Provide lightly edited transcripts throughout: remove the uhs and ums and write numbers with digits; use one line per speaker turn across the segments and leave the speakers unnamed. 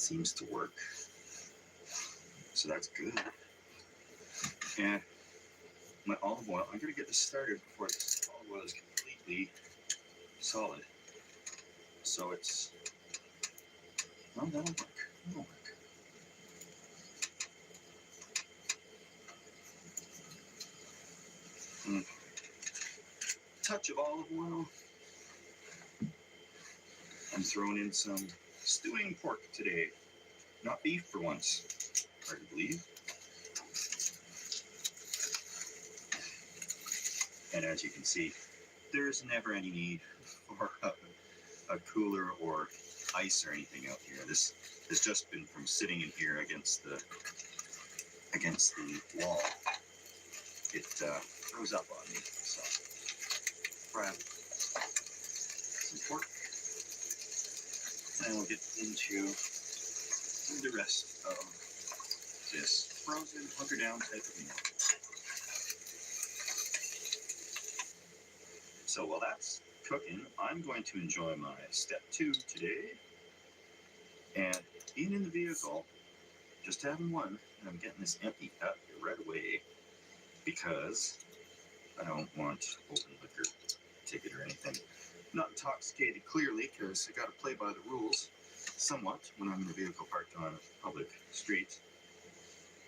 seems to work. So that's good. And my olive oil, I'm going to get this started before this olive oil is completely solid. So it's, well, that'll work. That'll work. Touch of olive oil. I'm throwing in some stewing pork today. Not beef for once, hard to believe. And as you can see, there's never any need for a cooler or ice or anything out here. This has just been from sitting in here against the wall. It froze up on me. So grab some pork, and we'll get into the rest of this frozen hunker down type of meal. So while that's cooking, I'm going to enjoy my step 2 today. And being in the vehicle, just having one, and I'm getting this empty out here right away because I don't want open liquor ticket or anything. Not intoxicated clearly, because I got to play by the rules somewhat when I'm in a vehicle parked on a public street.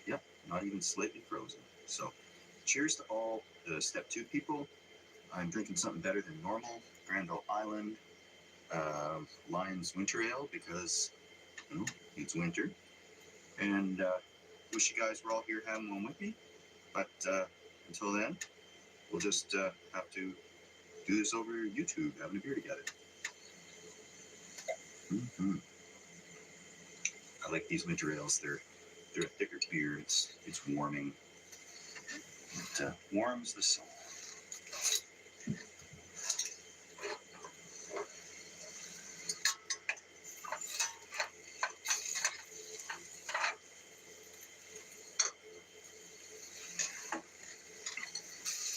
Yep, not even slightly frozen. So cheers to all the step 2 people. I'm drinking something better than normal, Granville Island Lion's Winter Ale, because it's winter. And wish you guys were all here having one with me. But until then, we'll just have to do this over YouTube, having a beer together. I like these winter ales. They're a thicker beer. It's warming. It warms the soul.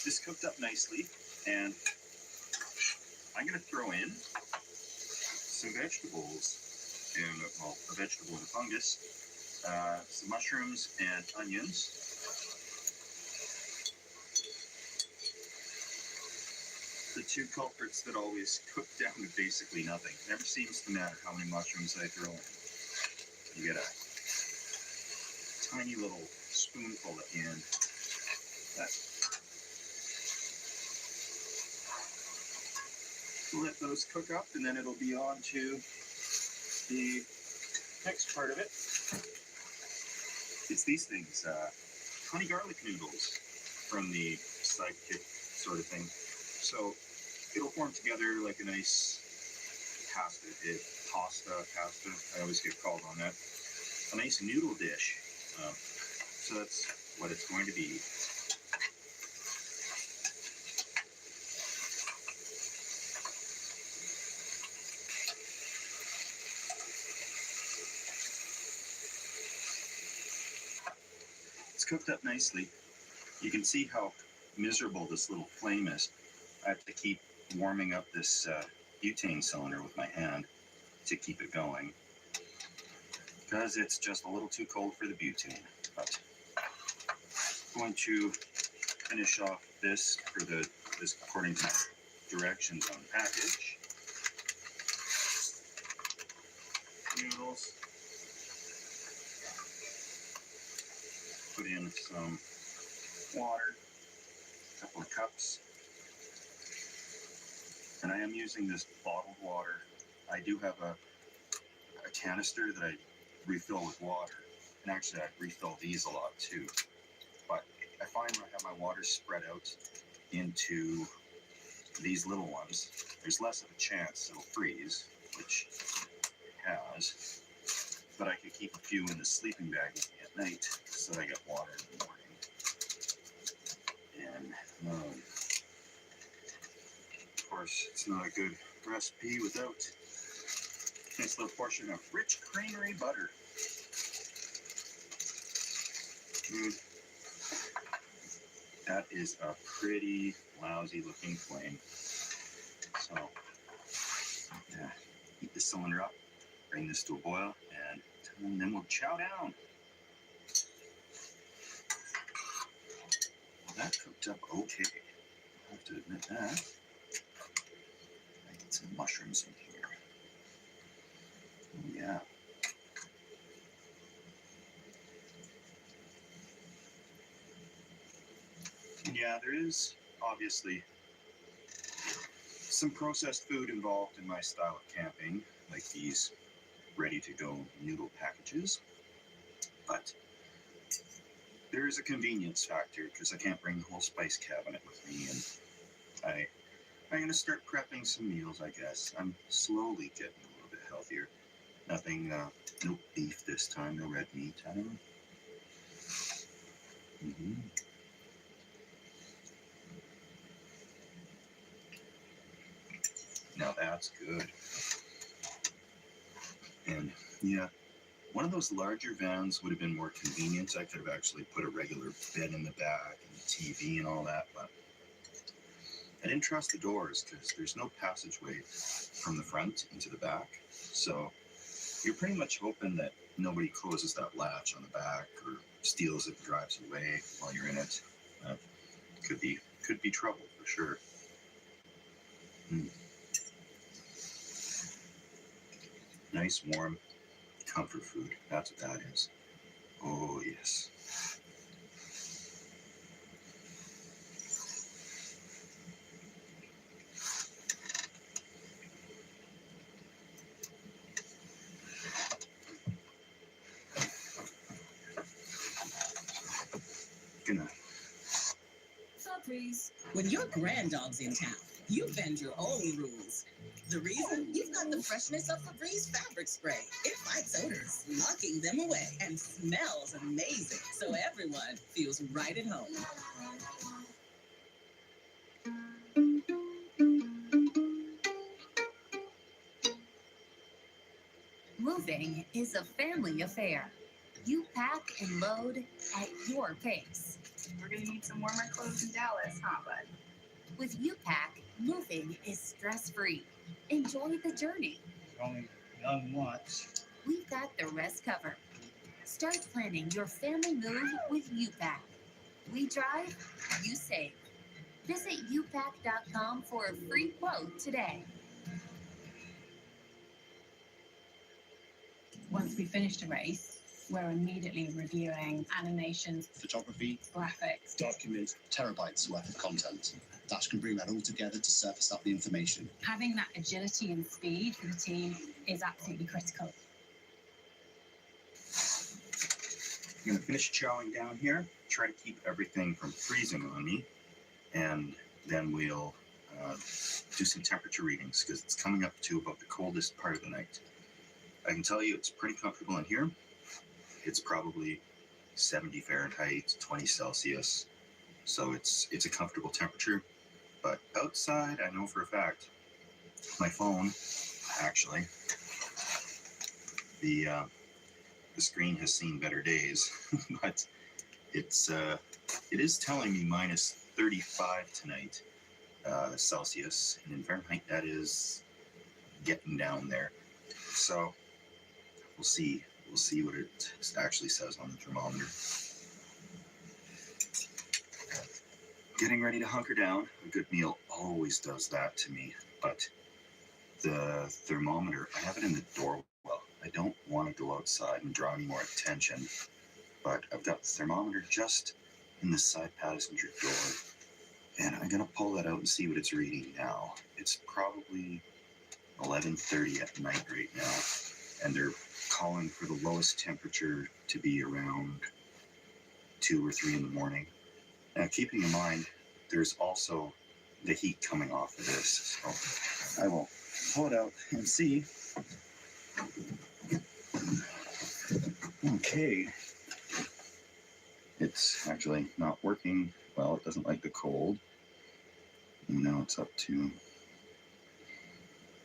This cooked up nicely, and I'm going to throw in some vegetables, and well, a vegetable and a fungus, some mushrooms and onions. The two culprits that always cook down to basically nothing. Never seems to matter how many mushrooms I throw in. You get a tiny little spoonful at the end. Let those cook up, and then it'll be on to the next part of it. It's these things, honey garlic noodles from the sidekick sort of thing. So it'll form together like a nice pasta, I always get called on that. A nice noodle dish. So that's what it's going to be. It's cooked up nicely. You can see how miserable this little flame is. I have to keep warming up this butane cylinder with my hand to keep it going, because it's just a little too cold for the butane. But I'm going to finish off this according to directions on the package. Noodles. Put in some water, a couple of cups. And I am using this bottled water. I do have a canister that I refill with water. And actually I refill these a lot too. But I find when I have my water spread out into these little ones, there's less of a chance it'll freeze, which it has. But I could keep a few in the sleeping bag with me at night, so that I get water in the morning. And of course, it's not a good recipe without a nice little portion of rich creamery butter. That is a pretty lousy looking flame. So, heat the cylinder up, bring this to a boil, and And then we'll chow down. Well, that cooked up okay. I have to admit that. I get some mushrooms in here. Oh, yeah. And yeah, there is obviously some processed food involved in my style of camping, like these ready-to-go noodle packages. But there is a convenience factor because I can't bring the whole spice cabinet with me, and I'm going to start prepping some meals, I guess. I'm slowly getting a little bit healthier. Nothing, no beef this time, no red meat. I don't know. Now that's good. And yeah, one of those larger vans would have been more convenient. I could have actually put a regular bed in the back and TV and all that, but I didn't trust the doors because there's no passageway from the front into the back. So you're pretty much hoping that nobody closes that latch on the back or steals it and drives away while you're in it. Could be trouble for sure. Nice, warm, comfort food. That's what that is. Oh, yes. Good night.
Surprise. When your grand dog's in town, you bend your own rules. The reason? You've got the freshness of Febreze fabric spray. It fights odors, locking them away, and smells amazing, so everyone feels right at home.
Moving is a family affair. You pack and load at your pace.
We're going to need some warmer clothes in Dallas, huh, bud?
With U-Pack, moving is stress-free. Enjoy the journey.
Only done once.
We've got the rest covered. Start planning your family move with U-Pack. We drive, you save. Visit upack.com for a free quote today.
Once we finished a race, we're immediately reviewing animations,
Photography,
graphics.
documents, terabytes worth of content. Dash can bring that all together to surface up the information.
Having that agility and speed for the team is absolutely critical.
I'm going to finish chowing down here, try to keep everything from freezing on me, and then we'll do some temperature readings because it's coming up to about the coldest part of the night. I can tell you it's pretty comfortable in here. It's probably 70 Fahrenheit, 20 Celsius, so it's a comfortable temperature. But outside, I know for a fact, my phone, actually, the screen has seen better days, but it is telling me minus 35 tonight, Celsius, and in Fahrenheit that is getting down there. So we'll see what it actually says on the thermometer. Getting ready to hunker down. A good meal always does that to me, but the thermometer, I have it in the doorwell. I don't want to go outside and draw any more attention, but I've got the thermometer just in the side passenger door, and I'm gonna pull that out and see what it's reading now. It's probably 11:30 at night right now, and they're calling for the lowest temperature to be around 2 or 3 in the morning. Now, keeping in mind, there's also the heat coming off of this, so I will pull it out and see. Okay. It's actually not working well. It doesn't like the cold. And now it's up to,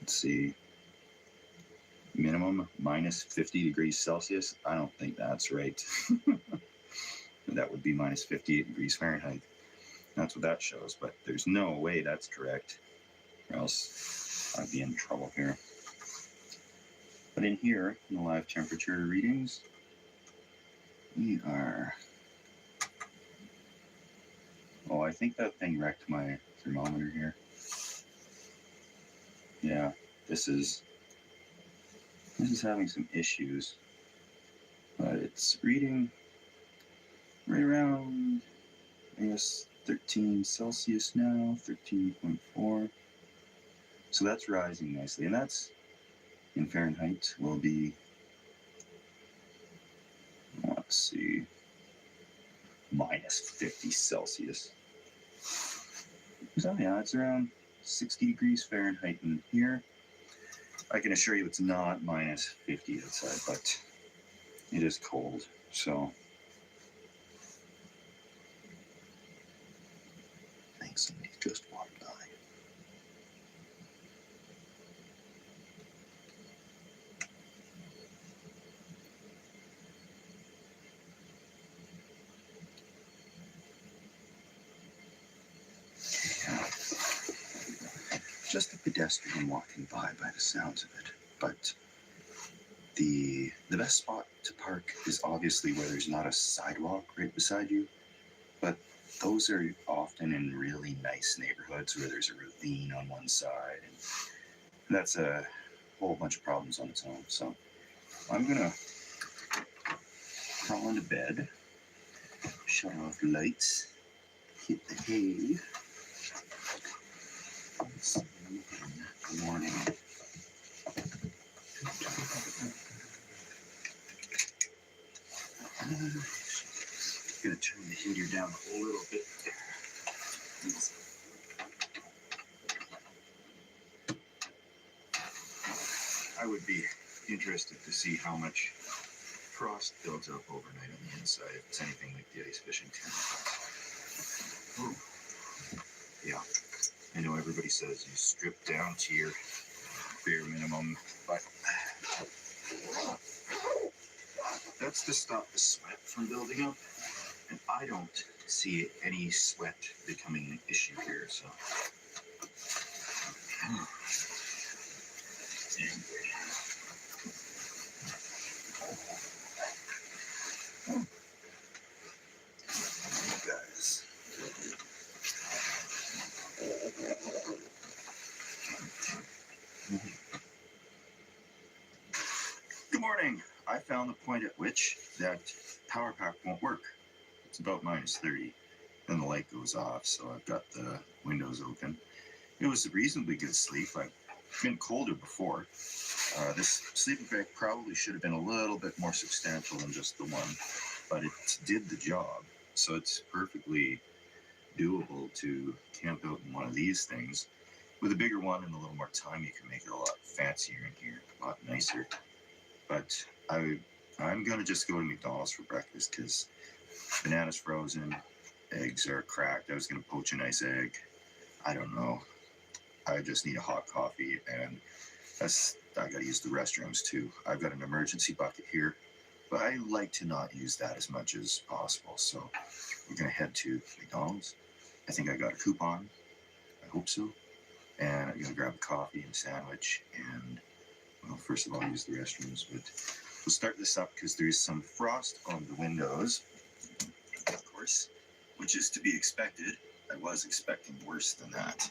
let's see, minimum minus 50 degrees Celsius. I don't think that's right. That would be minus 58 degrees Fahrenheit. That's what that shows, but there's no way that's correct, or else I'd be in trouble here. But in here, in the live temperature readings, we are... Oh, I think that thing wrecked my thermometer here. Yeah, this is having some issues. But it's reading right around, I guess, 13 Celsius now, 13.4. So that's rising nicely. And that's, in Fahrenheit, will be, let's see, minus 50 Celsius. So yeah, it's around 60 degrees Fahrenheit in here. I can assure you it's not minus 50 outside, but it is cold. So I think somebody just walked by. Just a pedestrian walking by the sounds of it. But the best spot to park is obviously where there's not a sidewalk right beside you. But those are often in really nice neighborhoods where there's a ravine on one side. And that's a whole bunch of problems on its own. So I'm gonna crawl into bed, shut off the lights, hit the hay. Good morning. Gonna turn the heater down a little bit there. I would be interested to see how much frost builds up overnight on the inside if it's anything like the ice fishing tent. Oh, yeah. I know everybody says you strip down to your bare minimum, but that's to stop the sweat from building up, and I don't see any sweat becoming an issue here, so. Guys. Good morning. I found the point at which that power pack won't work. It's about minus 30. Then the light goes off, so I've got the windows open. It was a reasonably good sleep. I've been colder before. This sleeping bag probably should have been a little bit more substantial than just the one, but it did the job. So it's perfectly doable to camp out in one of these things. With a bigger one and a little more time, you can make it a lot fancier in here, a lot nicer. But I'm gonna just go to McDonald's for breakfast because banana's frozen, eggs are cracked. I was gonna poach a nice egg. I don't know. I just need a hot coffee, and I gotta use the restrooms too. I've got an emergency bucket here, but I like to not use that as much as possible. So we're gonna head to McDonald's. I think I got a coupon. I hope so. And I'm gonna grab a coffee and a sandwich, and well, first of all, use the restrooms. But we'll start this up because there's some frost on the windows, of course, which is to be expected. I was expecting worse than that,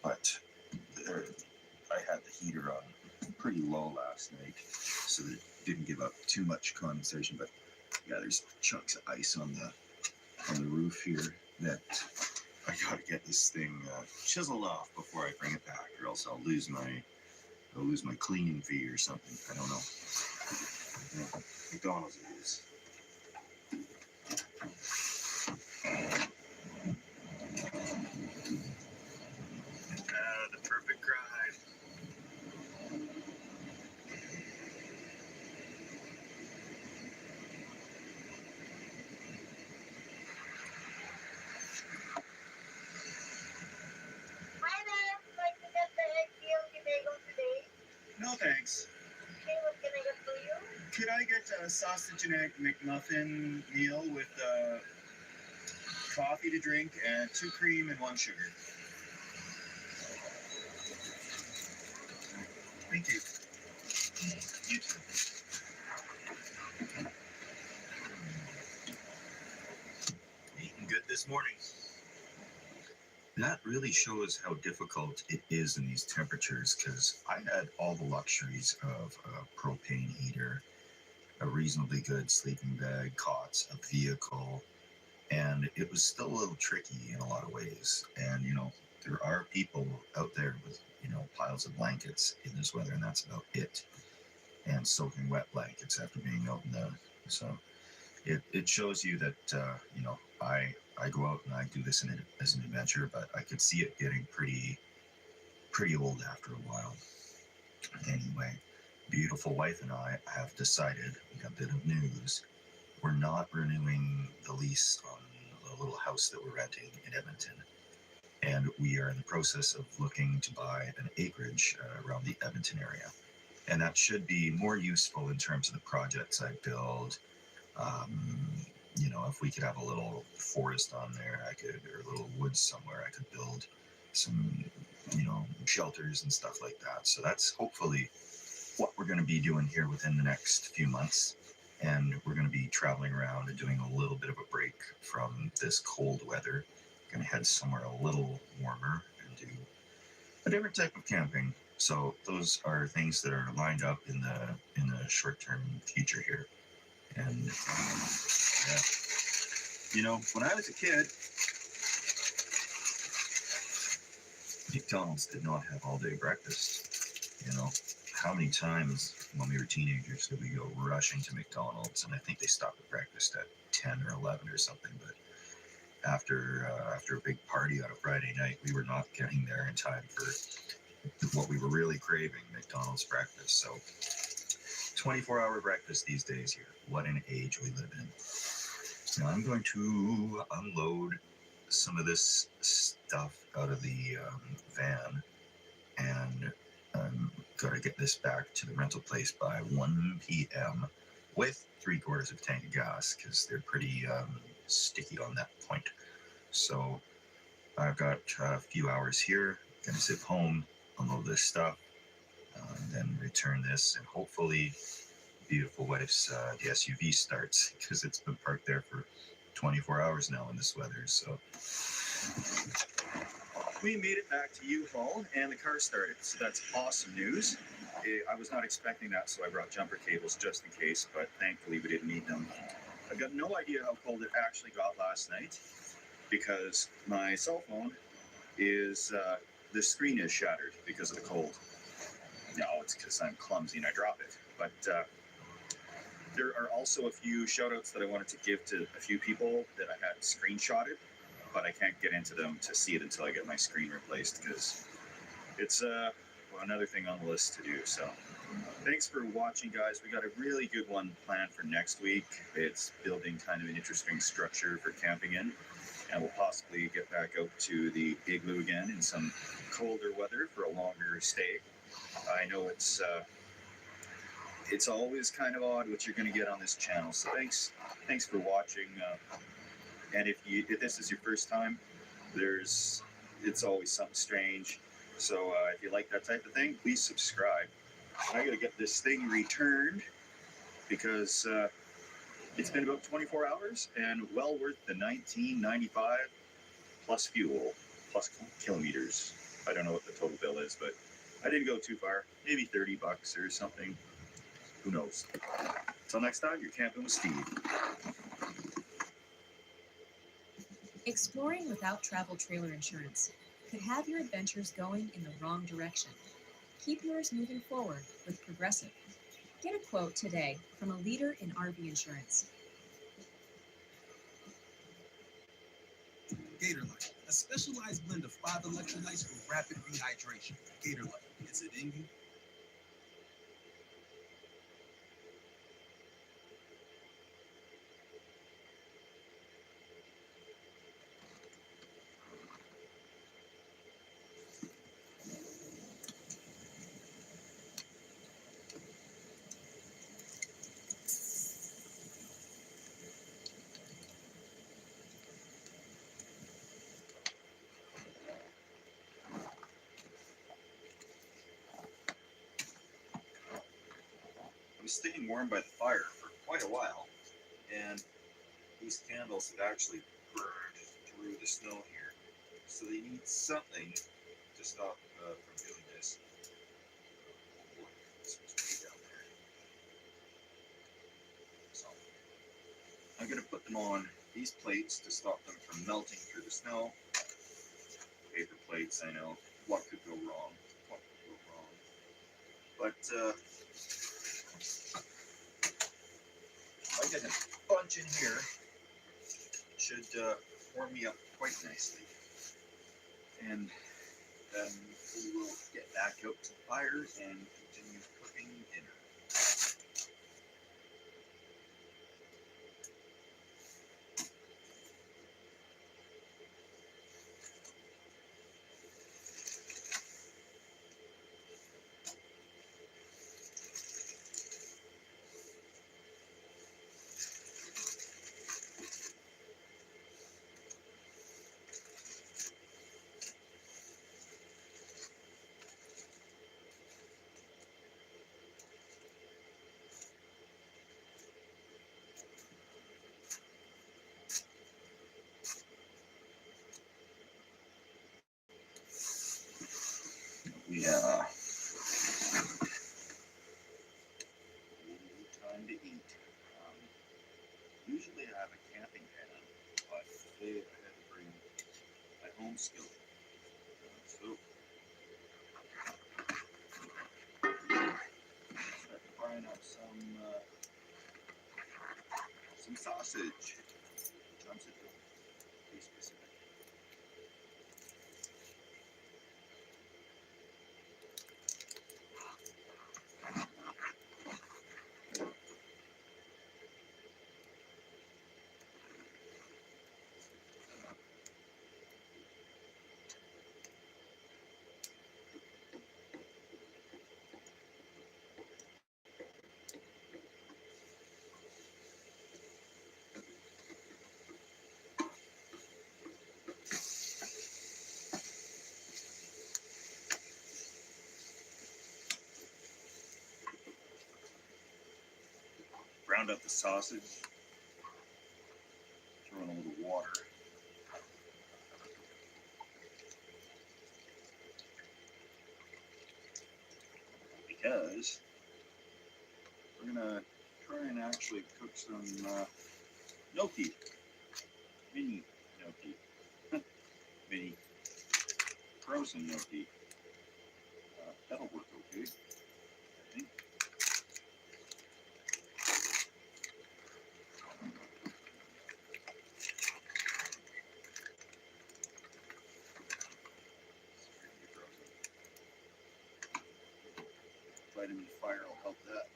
but I had the heater on pretty low last night, so that it didn't give up too much condensation. But yeah, there's chunks of ice on the roof here that I gotta get this thing chiseled off before I bring it back, or else I'll lose my cleaning fee or something. I don't know. Yeah, McDonald's it is. The perfect ride.
Hi there, would you like to get the egg yolk bagel today?
No thanks.
Okay, what can I get for you?
Could I get a sausage and egg McMuffin meal with coffee to drink and 2 cream and 1 sugar? Thank you. You
this morning. That really shows how difficult it is in these temperatures, because I had all the luxuries of a propane heater, a reasonably good sleeping bag, cots, a vehicle, and it was still a little tricky in a lot of ways. And, there are people out there with, piles of blankets in this weather, and that's about it. And soaking wet blankets after being out in the, so it shows you that, I go out and I do this as an adventure, but I could see it getting pretty old after a while. Anyway, beautiful wife and I have decided, we got a bit of news. We're not renewing the lease on the little house that we're renting in Edmonton. And we are in the process of looking to buy an acreage around the Edmonton area. And that should be more useful in terms of the projects I build. If we could have a little forest on there, or a little woods somewhere, I could build some, shelters and stuff like that. So that's hopefully what we're going to be doing here within the next few months. And we're going to be traveling around and doing a little bit of a break from this cold weather. Going to head somewhere a little warmer and do a different type of camping. So those are things that are lined up in the short-term future here. And yeah. When I was a kid, McDonald's did not have all-day breakfast. How many times when we were teenagers did we go rushing to McDonald's? And I think they stopped at breakfast at 10 or 11 or something. But after a big party on a Friday night, we were not getting there in time for what we were really craving, McDonald's breakfast. So 24-hour breakfast these days here. What an age we live in. Now I'm going to unload some of this stuff out of the van, and I'm got to get this back to the rental place by 1 p.m. with 3/4 of a tank of gas, because they're pretty sticky on that point. So I've got a few hours here. Gonna sit home, unload this stuff, and then return this, and hopefully beautiful wife's the SUV starts, because it's been parked there for 24 hours now in this weather. So we made it back to U-Haul and the car started, so that's awesome news. I was not expecting that, so I brought jumper cables just in case, but thankfully we didn't need them. I've got no idea how cold it actually got last night, because my cell phone is the screen is shattered because of the cold. No, it's because I'm clumsy and I drop it. But there are also a few shout outs that I wanted to give to a few people that I had screenshotted, but I can't get into them to see it until I get my screen replaced, because it's another thing on the list to do. So thanks for watching, guys. We got a really good one planned for next week. It's building kind of an interesting structure for camping in, and we'll possibly get back out to the igloo again in some colder weather for a longer stay. I know it's always kind of odd what you're going to get on this channel. So thanks for watching. And if this is your first time, it's always something strange. So if you like that type of thing, please subscribe. I got to get this thing returned, because it's been about 24 hours and well worth the $19.95 plus fuel plus kilometers. I don't know what the total bill is, but I didn't go too far. Maybe $30 or something. Who knows? Until next time, you're camping with Steve.
Exploring without travel trailer insurance could have your adventures going in the wrong direction. Keep yours moving forward with Progressive. Get a quote today from a leader in RV insurance.
Gatorlight, a specialized blend of 5 electrolytes for rapid rehydration. Gatorlight, is it in you?
I was staying warm by the fire for quite a while, and these candles have actually burned to through the snow here. So they need something to stop from doing this. Oh, look, this was way down there. So I'm going to put them on these plates to stop them from melting through the snow. Paper plates, I know. What could go wrong? What could go wrong? But I get a bunch in here. Should warm me up quite nicely. And then we will get back out to the fire and continue cooking dinner. We time to eat. Usually I have a camping pan, but today I had to bring my home skillet. So start frying up some sausage. Jumps it to be specific. Ground up the sausage, throw in a little water. Because we're gonna try and actually cook some gnocchi, mini gnocchi, mini frozen gnocchi. That'll work okay, I think. Vitamin fire will help that.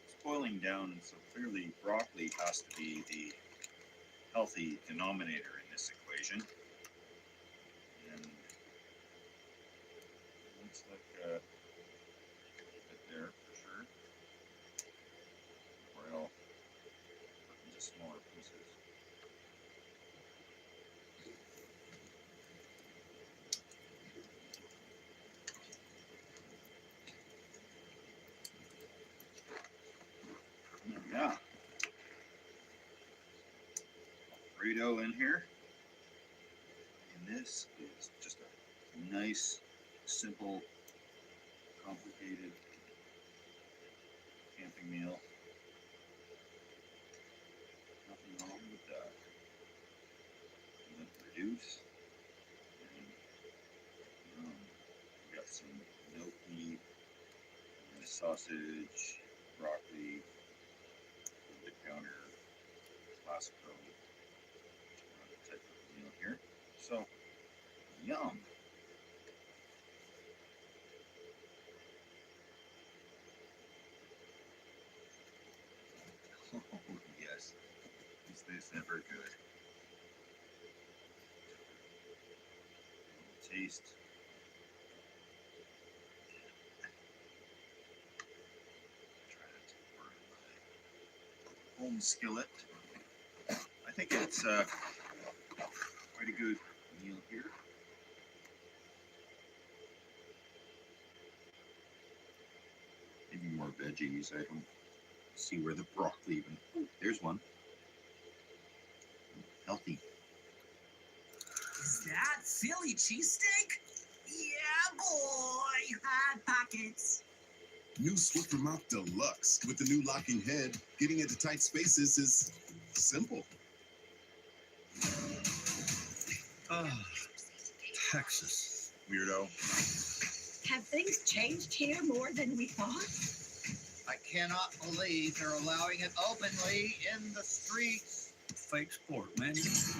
It's boiling down, so clearly broccoli has to be the healthy denominator in this equation. And looks like a bit there for sure. Or I'll put into smaller pieces. Yeah. Burrito in here. And this is just a nice, simple, complicated camping meal. Nothing wrong with that. And then reduce. And we got some gnocchi, sausage, broccoli, the counter, classical type of meal here. So, yum. Oh, yes. Is this ever good? Taste. Try to pour in my home skillet. I think it's quite a good meal here. Maybe more veggies. I don't See where the broccoli even. Oh, there's one. Healthy.
Is that Philly cheesesteak? Yeah, boy. Hot pockets.
New Swiffer Mop Deluxe. With the new locking head, getting into tight spaces is simple.
Ah, Texas, weirdo.
Have things changed here more than we thought?
I cannot believe they're allowing it openly in the streets.
Fake sport, man.
This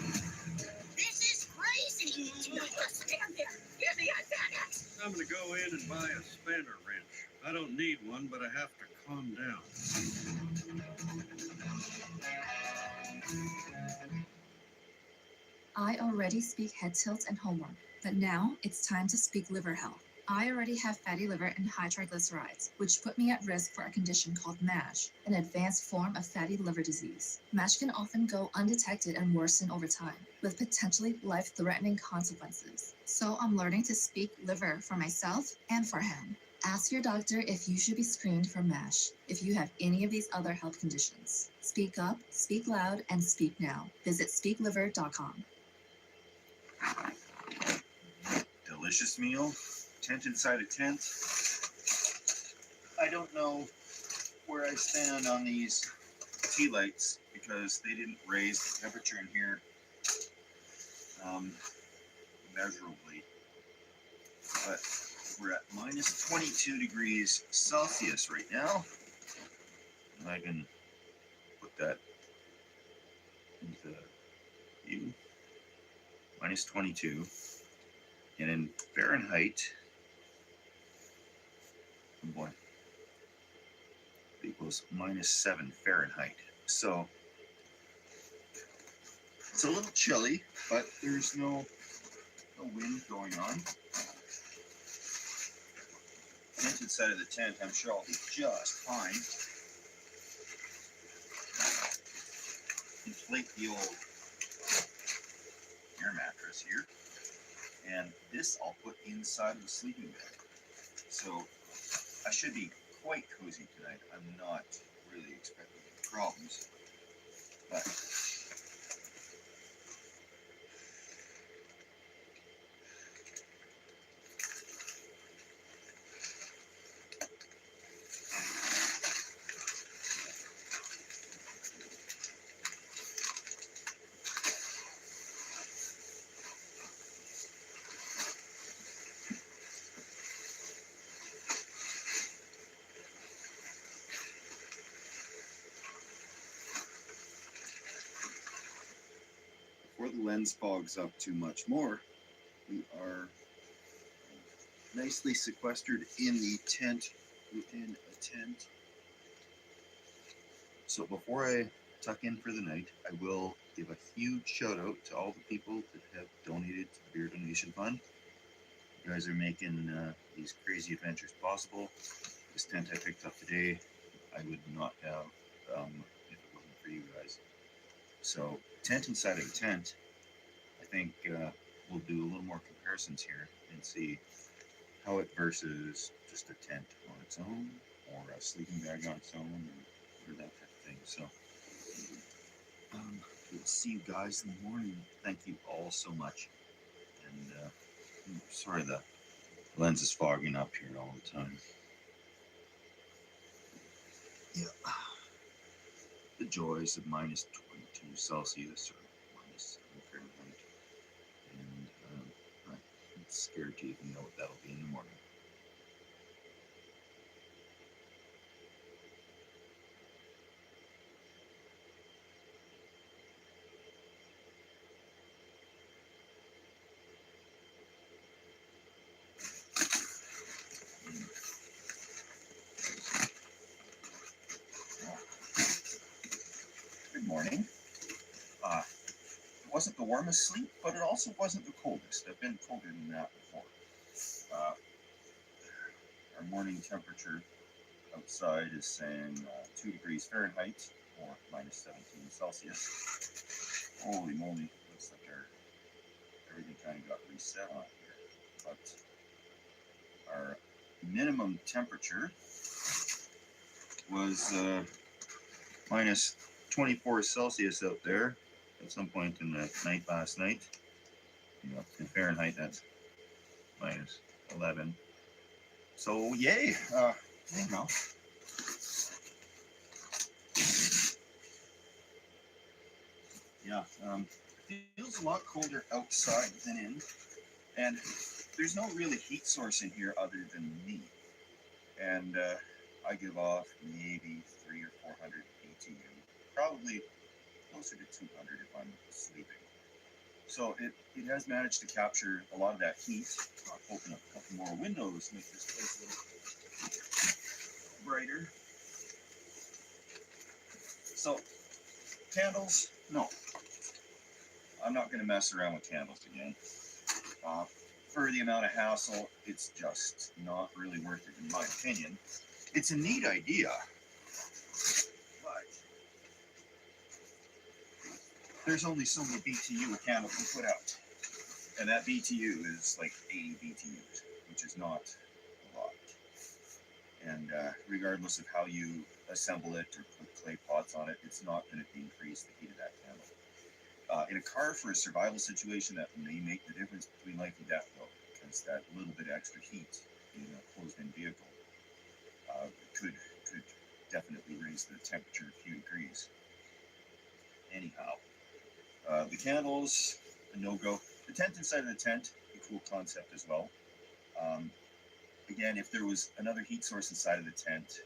is crazy. Just stand there. Give me a second.
I'm gonna go in and buy a spanner wrench. I don't need one, but I have to calm down.
I already speak head tilt and homework, but now it's time to speak liver health. I already have fatty liver and high triglycerides, which put me at risk for a condition called MASH, an advanced form of fatty liver disease. MASH can often go undetected and worsen over time, with potentially life-threatening consequences. So I'm learning to speak liver for myself and for him. Ask your doctor if you should be screened for MASH if you have any of these other health conditions. Speak up, speak loud, and speak now. Visit speakliver.com.
Delicious meal. Tent inside a tent. I don't know where I stand on these tea lights because they didn't raise the temperature in here measurably. But we're at minus 22 degrees Celsius right now. And I can put that into view. Minus 22. And in Fahrenheit, oh boy, it equals minus 7 Fahrenheit. So it's a little chilly, but there's no wind going on. Tent inside of the tent, I'm sure I'll be just fine. Inflate the old air mattress here. And this I'll put inside of the sleeping bag. So I should be quite cozy tonight. I'm not really expecting any problems. But before the lens fogs up too much more, we are nicely sequestered in the tent within a tent. So before I tuck in for the night, I will give a huge shout out to all the people that have donated to the Beer Donation Fund. You guys are making these crazy adventures possible. This tent I picked up today, I would not have if it wasn't for you guys. So tent inside of a tent, I think we'll do a little more comparisons here and see how it versus just a tent on its own or a sleeping bag on its own or that type of thing. So we'll see you guys in the morning. Thank you all so much. And sorry the lens is fogging up here all the time. Yeah. The joys of minus 22 Celsius or minus 7 Fahrenheit. And I'm scared to even know what that'll be in the morning. Good morning. It wasn't the warmest sleep, but it also wasn't the coldest. I've been colder than that before. Our morning temperature outside is saying 2 degrees Fahrenheit or minus 17 Celsius. Holy moly, looks like everything kind of got reset on here. But our minimum temperature was minus 24 Celsius out there at some point in the night last night. You know, in Fahrenheit, that's minus 11. So, yay. You know. Yeah, it feels a lot colder outside than in. And there's no really heat source in here other than me. And I give off maybe 300 or 400 BTU, probably closer to 200 if I'm sleeping. So it has managed to capture a lot of that heat. I'll open up a couple more windows, make this place a little brighter. So candles, no. I'm not going to mess around with candles again. For the amount of hassle, it's just not really worth it in my opinion. It's a neat idea, but there's only so many BTU a candle can put out. And that BTU is like 80 BTUs, which is not a lot. And regardless of how you assemble it or put clay pots on it, it's not going to increase the heat of that candle. In a car, for a survival situation, that may make the difference between life and death, though, because that little bit of extra heat in a closed-in vehicle could definitely raise the temperature a few degrees. Anyhow, the candles, a no-go. The tent inside of the tent, a cool concept as well. Again, if there was another heat source inside of the tent,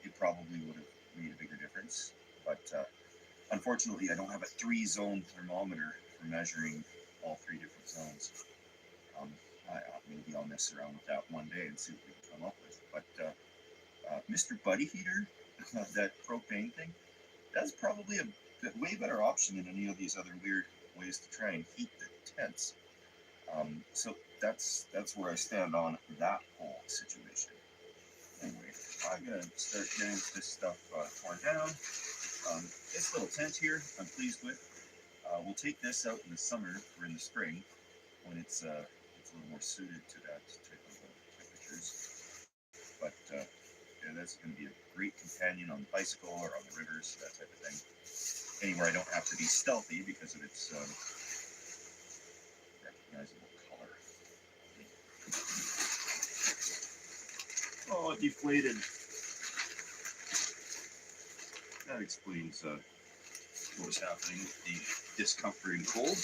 it probably would have made a bigger difference. But unfortunately, I don't have a 3-zone thermometer for measuring all 3 different zones. Maybe I'll mess around with that one day and see what we can come up with. But Mr. Buddy Heater, that propane thing, that's probably a way better option than any of these other weird ways to try and heat the tents. So that's where I stand on that whole situation. Anyway, I'm gonna start getting this stuff torn down. This little tent here, I'm pleased with. We'll take this out in the summer or in the spring when it's a little more suited to that type of temperatures. But yeah, that's going to be a great companion on the bicycle or on the rivers, that type of thing. Anywhere I don't have to be stealthy because of its recognizable color. Oh, it deflated. That explains what was happening with the discomfort and cold.